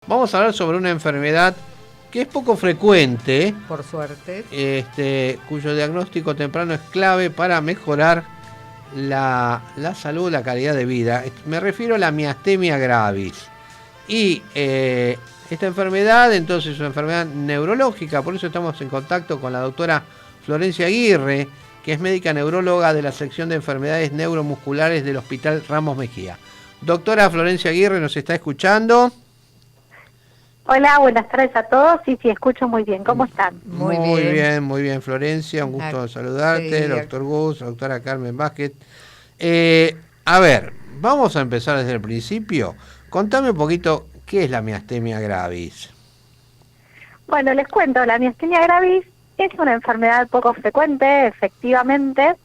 vamos a hablar sobre una enfermedad que es poco frecuente, por suerte, cuyo diagnóstico temprano es clave para mejorar la salud, la calidad de vida. Me refiero a la miastemia gravis. Y esta enfermedad, entonces, es una enfermedad neurológica, por eso estamos en contacto con la doctora Florencia Aguirre, que es médica neuróloga de la sección de enfermedades neuromusculares del Hospital Ramos Mejía. Doctora Florencia Aguirre, ¿nos está escuchando? Hola, buenas tardes a todos. Sí, escucho muy bien. ¿Cómo están? Muy bien, Florencia. Un gusto saludarte, sí, doctor Gus, doctora Carmen Vázquez. A ver, vamos a empezar desde el principio. Contame un poquito qué es la miastemia gravis. Bueno, les cuento. La miastemia gravis es una enfermedad poco frecuente, efectivamente,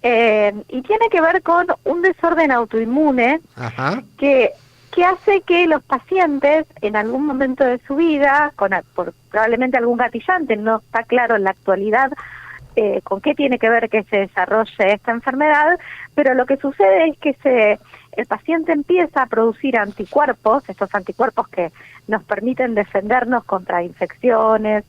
y tiene que ver con un desorden autoinmune. Ajá. que hace que los pacientes en algún momento de su vida, por probablemente algún gatillante, no está claro en la actualidad con qué tiene que ver que se desarrolle esta enfermedad, pero lo que sucede es que el paciente empieza a producir anticuerpos, estos anticuerpos que nos permiten defendernos contra infecciones,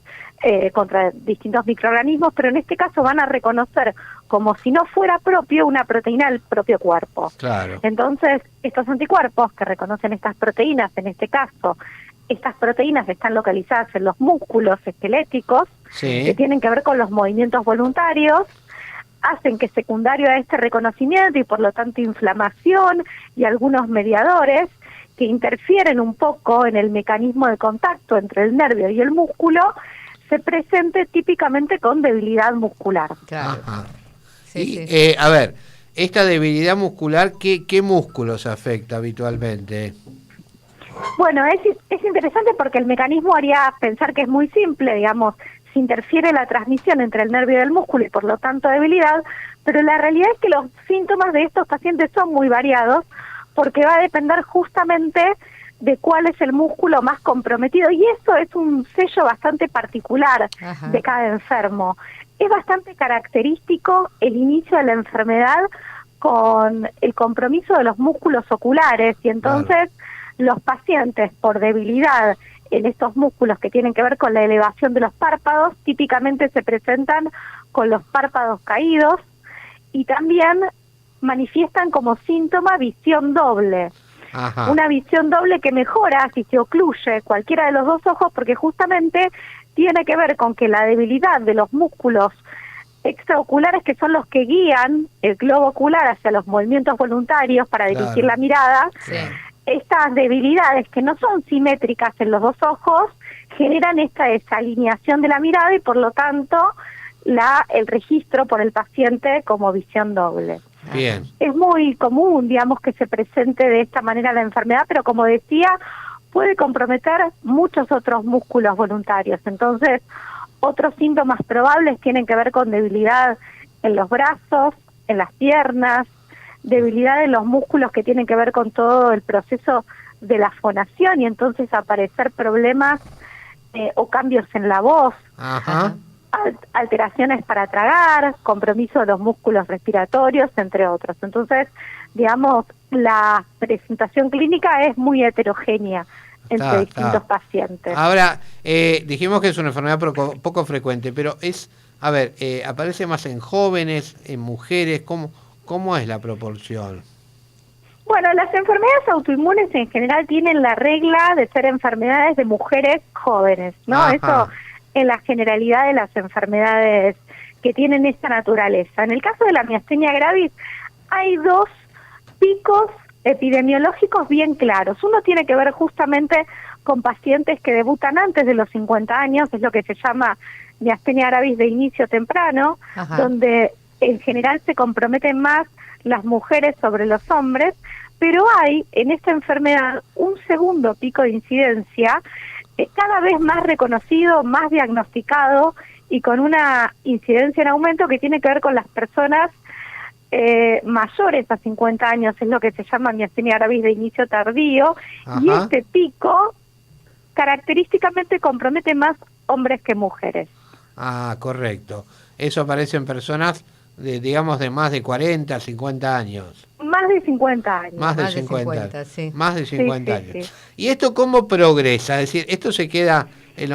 contra distintos microorganismos, pero en este caso van a reconocer como si no fuera propio una proteína del propio cuerpo. Claro. Entonces, estos anticuerpos que reconocen estas proteínas, en este caso, estas proteínas están localizadas en los músculos esqueléticos, sí, que tienen que ver con los movimientos voluntarios, hacen que secundario a este reconocimiento y por lo tanto inflamación y algunos mediadores que interfieren un poco en el mecanismo de contacto entre el nervio y el músculo, se presente típicamente con debilidad muscular. Claro. Ajá. Sí, Y, a ver, esta debilidad muscular, ¿qué músculos afecta habitualmente? Bueno, es interesante porque el mecanismo haría pensar que es muy simple, digamos, se interfiere la transmisión entre el nervio y el músculo y por lo tanto debilidad, pero la realidad es que los síntomas de estos pacientes son muy variados porque va a depender justamente de cuál es el músculo más comprometido y eso es un sello bastante particular de cada enfermo. Es bastante característico el inicio de la enfermedad con el compromiso de los músculos oculares y entonces los pacientes por debilidad en estos músculos que tienen que ver con la elevación de los párpados típicamente se presentan con los párpados caídos y también manifiestan como síntoma visión doble. Ajá. Una visión doble que mejora si se ocluye cualquiera de los dos ojos porque justamente tiene que ver con que la debilidad de los músculos extraoculares que son los que guían el globo ocular hacia los movimientos voluntarios para dirigir la mirada, estas debilidades que no son simétricas en los dos ojos generan esta desalineación de la mirada y por lo tanto el registro por el paciente como visión doble. Bien. Es muy común, digamos, que se presente de esta manera la enfermedad, pero como decía, puede comprometer muchos otros músculos voluntarios. Entonces, otros síntomas probables tienen que ver con debilidad en los brazos, en las piernas, debilidad en los músculos que tienen que ver con todo el proceso de la fonación y entonces aparecer problemas o cambios en la voz. Ajá. Alteraciones para tragar, compromiso de los músculos respiratorios, entre otros. Entonces, digamos, la presentación clínica es muy heterogénea entre distintos pacientes. Ahora, dijimos que es una enfermedad poco frecuente, pero aparece más en jóvenes, en mujeres, ¿cómo es la proporción? Bueno, las enfermedades autoinmunes en general tienen la regla de ser enfermedades de mujeres jóvenes, ¿no? Ajá. Eso en la generalidad de las enfermedades que tienen esta naturaleza. En el caso de la miastenia gravis hay dos picos epidemiológicos bien claros. Uno tiene que ver justamente con pacientes que debutan antes de los 50 años, es lo que se llama miastenia gravis de inicio temprano, donde en general se comprometen más las mujeres sobre los hombres, pero hay en esta enfermedad un segundo pico de incidencia cada vez más reconocido, más diagnosticado y con una incidencia en aumento que tiene que ver con las personas mayores a 50 años, es lo que se llama miastenia gravis de inicio tardío, y este pico característicamente compromete más hombres que mujeres. Ah, correcto. Eso aparece en personas digamos, de más de 40, 50 años. Más de 50 años. Más de 50, sí. Más de 50 Sí, años. sí. ¿Y esto cómo progresa? Es decir, esto se queda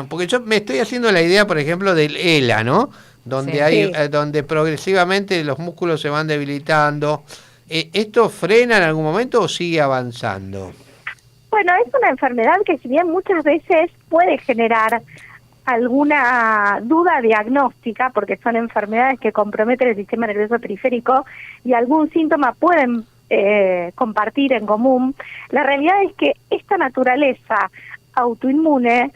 porque yo me estoy haciendo la idea, por ejemplo, del ELA, ¿no? Donde Sí. hay, Sí. donde progresivamente los músculos se van debilitando. ¿Esto frena en algún momento o sigue avanzando? Bueno, es una enfermedad que si bien muchas veces puede generar alguna duda diagnóstica, porque son enfermedades que comprometen el sistema nervioso periférico y algún síntoma pueden compartir en común, la realidad es que esta naturaleza autoinmune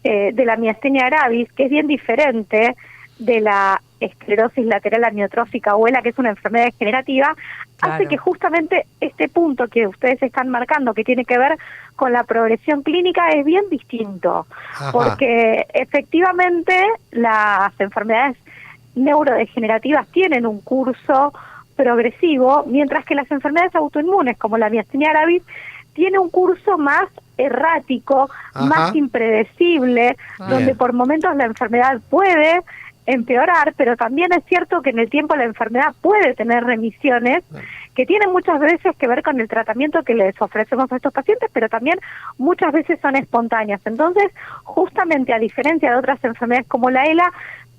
de la miastenia gravis, que es bien diferente de la esclerosis lateral amiotrófica o ELA, que es una enfermedad degenerativa, hace Claro. que justamente este punto que ustedes están marcando, que tiene que ver con la progresión clínica, es bien distinto. Ajá. Porque efectivamente las enfermedades neurodegenerativas tienen un curso progresivo, mientras que las enfermedades autoinmunes, como la miastenia gravis, tiene un curso más errático, Ajá. más impredecible, donde Bien. por momentos la enfermedad puede empeorar, pero también es cierto que en el tiempo la enfermedad puede tener remisiones que tienen muchas veces que ver con el tratamiento que les ofrecemos a estos pacientes, pero también muchas veces son espontáneas. Entonces, justamente a diferencia de otras enfermedades como la ELA,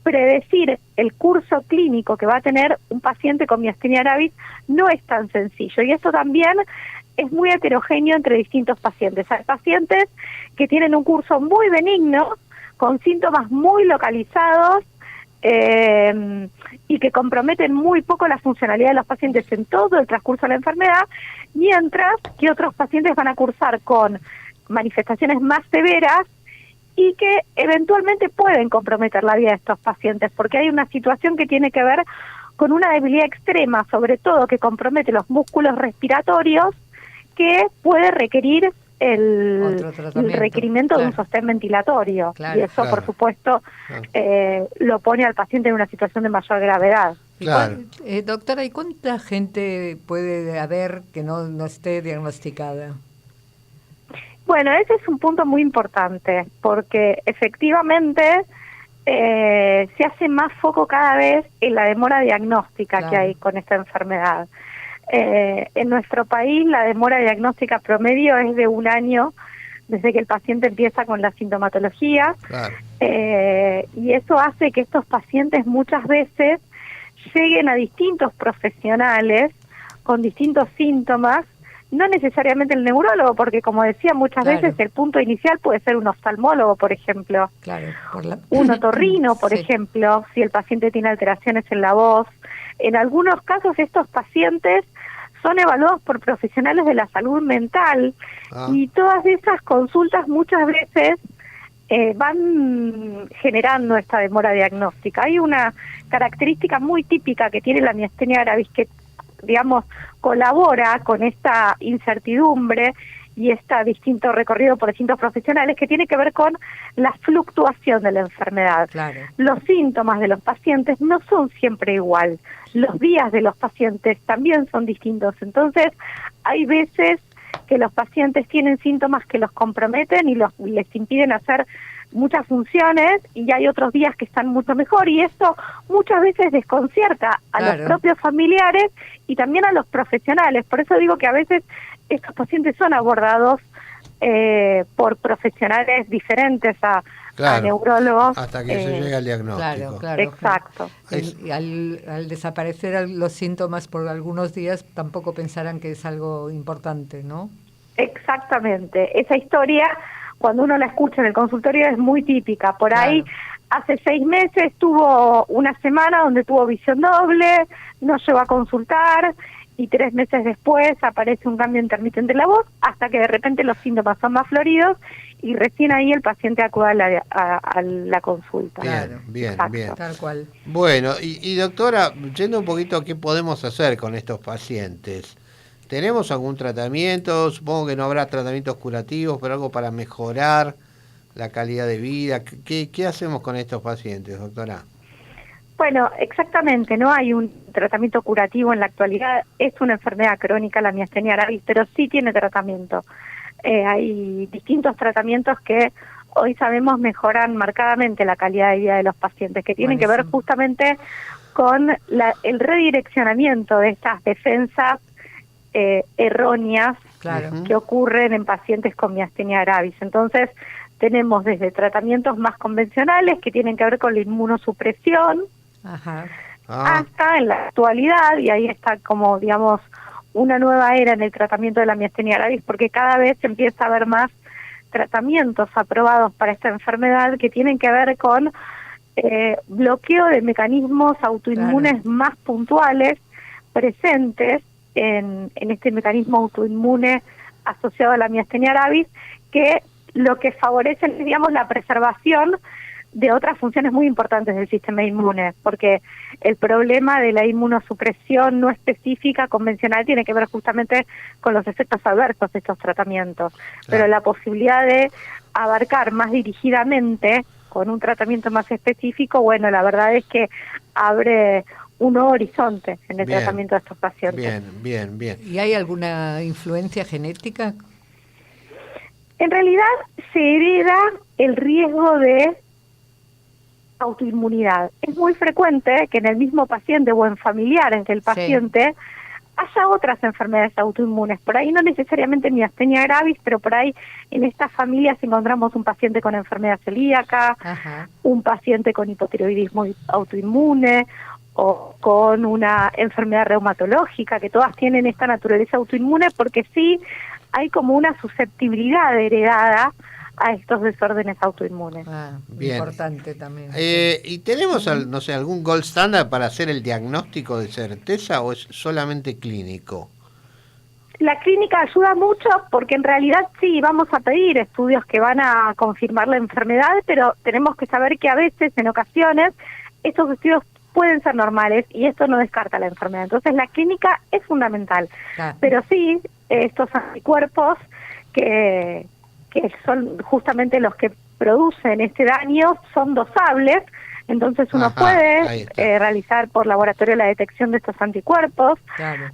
predecir el curso clínico que va a tener un paciente con miastenia gravis no es tan sencillo, y eso también es muy heterogéneo entre distintos pacientes. Hay pacientes que tienen un curso muy benigno, con síntomas muy localizados, y que comprometen muy poco la funcionalidad de los pacientes en todo el transcurso de la enfermedad, mientras que otros pacientes van a cursar con manifestaciones más severas y que eventualmente pueden comprometer la vida de estos pacientes, porque hay una situación que tiene que ver con una debilidad extrema, sobre todo que compromete los músculos respiratorios, que puede requerir el requerimiento de un sostén ventilatorio. Claro. Y eso, por supuesto, lo pone al paciente en una situación de mayor gravedad. Claro. Doctora, ¿y cuánta gente puede haber que no esté diagnosticada? Bueno, ese es un punto muy importante, porque efectivamente se hace más foco cada vez en la demora diagnóstica Claro. que hay con esta enfermedad. En nuestro país la demora diagnóstica promedio es de 1 año desde que el paciente empieza con la sintomatología. Claro. Y eso hace que estos pacientes muchas veces lleguen a distintos profesionales con distintos síntomas, no necesariamente el neurólogo, porque como decía, muchas Claro. veces el punto inicial puede ser un oftalmólogo, por ejemplo, Claro, un otorrino, por Sí. ejemplo, si el paciente tiene alteraciones en la voz. En algunos casos estos pacientes son evaluados por profesionales de la salud mental, y todas esas consultas muchas veces van generando esta demora diagnóstica. Hay una característica muy típica que tiene la miastenia gravis que, digamos, colabora con esta incertidumbre y este distinto recorrido por distintos profesionales, que tiene que ver con la fluctuación de la enfermedad. Claro. Los síntomas de los pacientes no son siempre igual, los días de los pacientes también son distintos. Entonces, hay veces que los pacientes tienen síntomas que los comprometen y les impiden hacer muchas funciones, y hay otros días que están mucho mejor, y esto muchas veces desconcierta a Claro. los propios familiares y también a los profesionales. Por eso digo que a veces estos pacientes son abordados por profesionales diferentes a neurólogos. Hasta que se llegue al diagnóstico. Claro. Exacto. Y al desaparecer los síntomas por algunos días, tampoco pensarán que es algo importante, ¿no? Exactamente. Esa historia, cuando uno la escucha en el consultorio, es muy típica. Por ahí, hace 6 meses tuvo una semana donde tuvo visión doble, no llegó a consultar, y 3 meses después aparece un cambio intermitente en la voz, hasta que de repente los síntomas son más floridos, y recién ahí el paciente acude a la consulta. Bien. Tal cual. Bueno, y doctora, yendo un poquito a qué podemos hacer con estos pacientes. ¿Tenemos algún tratamiento? Supongo que no habrá tratamientos curativos, pero algo para mejorar la calidad de vida. ¿Qué hacemos con estos pacientes, doctora? Bueno, exactamente, no hay un tratamiento curativo en la actualidad. Es una enfermedad crónica, la miastenia gravis, pero sí tiene tratamiento. Hay distintos tratamientos que hoy sabemos mejoran marcadamente la calidad de vida de los pacientes, que tienen que ver justamente con el redireccionamiento de estas defensas erróneas Claro. que ocurren en pacientes con miastenia gravis. Entonces, tenemos desde tratamientos más convencionales que tienen que ver con la inmunosupresión, Ajá. hasta en la actualidad, y ahí está como, digamos, una nueva era en el tratamiento de la miastenia gravis, porque cada vez empieza a haber más tratamientos aprobados para esta enfermedad que tienen que ver con bloqueo de mecanismos autoinmunes más puntuales presentes en este mecanismo autoinmune asociado a la miastenia gravis, que lo que favorece, digamos, la preservación de otras funciones muy importantes del sistema inmune, porque el problema de la inmunosupresión no específica convencional tiene que ver justamente con los efectos adversos de estos tratamientos, pero la posibilidad de abarcar más dirigidamente con un tratamiento más específico, bueno, la verdad es que abre un nuevo horizonte en el tratamiento de estos pacientes. Bien. ¿Y hay alguna influencia genética? En realidad se hereda el riesgo de autoinmunidad. Es muy frecuente que en el mismo paciente o en familiares del paciente haya otras enfermedades autoinmunes. Por ahí no necesariamente miastenia gravis, pero por ahí en estas familias encontramos un paciente con enfermedad celíaca, un paciente con hipotiroidismo autoinmune o con una enfermedad reumatológica, que todas tienen esta naturaleza autoinmune, porque sí hay como una susceptibilidad heredada a estos desórdenes autoinmunes. Importante también. ¿Y tenemos, no sé, algún gold standard para hacer el diagnóstico de certeza o es solamente clínico? La clínica ayuda mucho porque en realidad sí, vamos a pedir estudios que van a confirmar la enfermedad, pero tenemos que saber que a veces, en ocasiones, estos estudios pueden ser normales y esto no descarta la enfermedad. Entonces la clínica es fundamental. Pero sí, estos anticuerpos que son justamente los que producen este daño, son dosables, entonces uno puede realizar por laboratorio la detección de estos anticuerpos.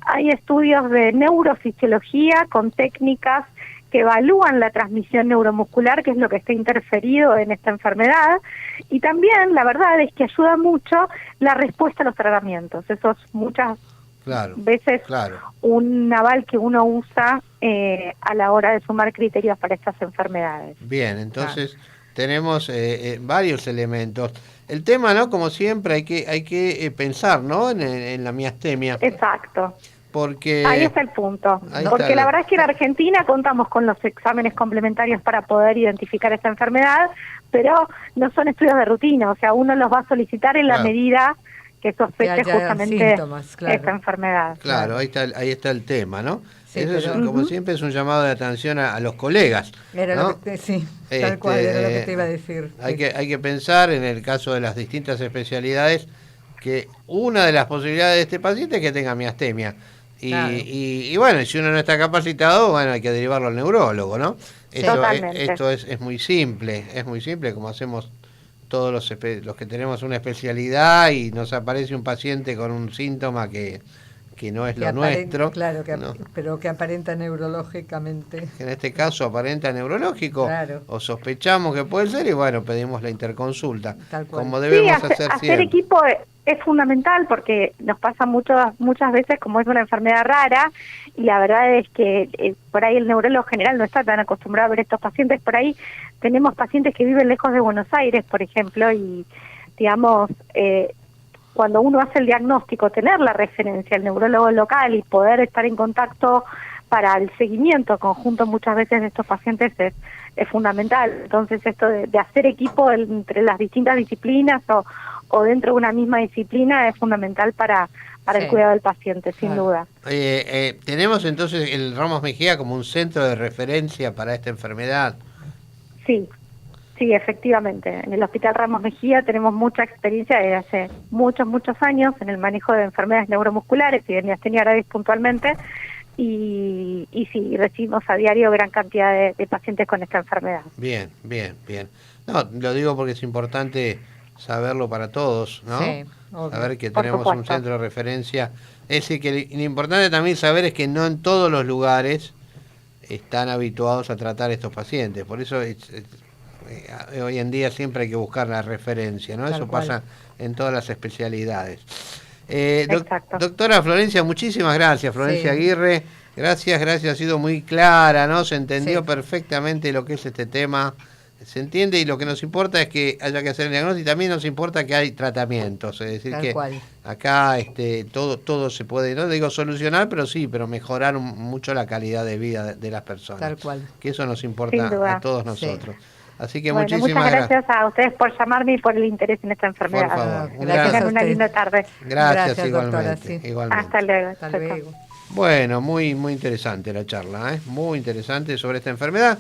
Hay estudios de neurofisiología con técnicas que evalúan la transmisión neuromuscular, que es lo que está interferido en esta enfermedad, y también la verdad es que ayuda mucho la respuesta a los tratamientos. Eso es muchas veces un aval que uno usa a la hora de sumar criterios para estas enfermedades. Bien, entonces tenemos varios elementos. El tema, ¿no? Como siempre, hay que pensar, ¿no? En la miastemia. Exacto. Porque ahí está el punto. Porque la verdad es que en Argentina contamos con los exámenes complementarios para poder identificar esta enfermedad, pero no son estudios de rutina, o sea, uno los va a solicitar en la medida que sospeche justamente esta enfermedad. Claro, ahí está el tema, ¿no? Eso es, como siempre, es un llamado de atención a los colegas. Era lo que tal cual, era lo que te iba a decir. Hay que pensar, en el caso de las distintas especialidades, que una de las posibilidades de este paciente es que tenga miastemia. Y bueno, si uno no está capacitado, bueno, hay que derivarlo al neurólogo, ¿no? Esto es muy simple, como hacemos todos los que tenemos una especialidad y nos aparece un paciente con un síntoma que no es lo nuestro. Claro, pero que aparenta neurológicamente. En este caso aparenta neurológico, o sospechamos que puede ser, y bueno, pedimos la interconsulta, como debemos hacer siempre. Hacer equipo es fundamental porque nos pasa muchas veces, como es una enfermedad rara, y la verdad es que por ahí el neurólogo general no está tan acostumbrado a ver estos pacientes. Por ahí tenemos pacientes que viven lejos de Buenos Aires, por ejemplo, y digamos, cuando uno hace el diagnóstico, tener la referencia al neurólogo local y poder estar en contacto para el seguimiento conjunto muchas veces de estos pacientes es fundamental. Entonces esto de hacer equipo entre las distintas disciplinas o dentro de una misma disciplina es fundamental para el cuidado del paciente, sin duda. ¿Tenemos entonces el Ramos Mejía como un centro de referencia para esta enfermedad? Sí, efectivamente. En el Hospital Ramos Mejía tenemos mucha experiencia desde hace muchos años en el manejo de enfermedades neuromusculares y de miastenia gravis puntualmente, y sí, recibimos a diario gran cantidad de pacientes con esta enfermedad. Bien. No, lo digo porque es importante saberlo para todos, ¿no? Sí, saber que tenemos un centro de referencia. Es decir, que lo importante también saber es que no en todos los lugares están habituados a tratar estos pacientes. Por eso hoy en día siempre hay que buscar la referencia, ¿no? Tal Eso cual. pasa en todas las especialidades. Exacto. Doctora Florencia, muchísimas gracias, Florencia Sí. Aguirre. Gracias, ha sido muy clara, ¿no? Se entendió Sí. perfectamente lo que es este tema. Se entiende y lo que nos importa es que haya que hacer el diagnóstico y también nos importa que hay tratamientos. Es decir, Tal que cual. acá todo se puede, no digo solucionar, pero mejorar mucho la calidad de vida de las personas. Tal cual. Que eso nos Sin importa duda. a todos Sí. nosotros. Así que Bueno, muchísimas muchas gracias. gracias a ustedes por llamarme y por el interés en esta enfermedad. Por favor. Ah, Un gracias gran- Tengan a una usted. linda tarde. Gracias, Doctora, igualmente, sí. igualmente. Hasta luego. Hasta Chao, chao. luego. Bueno, muy interesante la charla, muy interesante sobre esta enfermedad.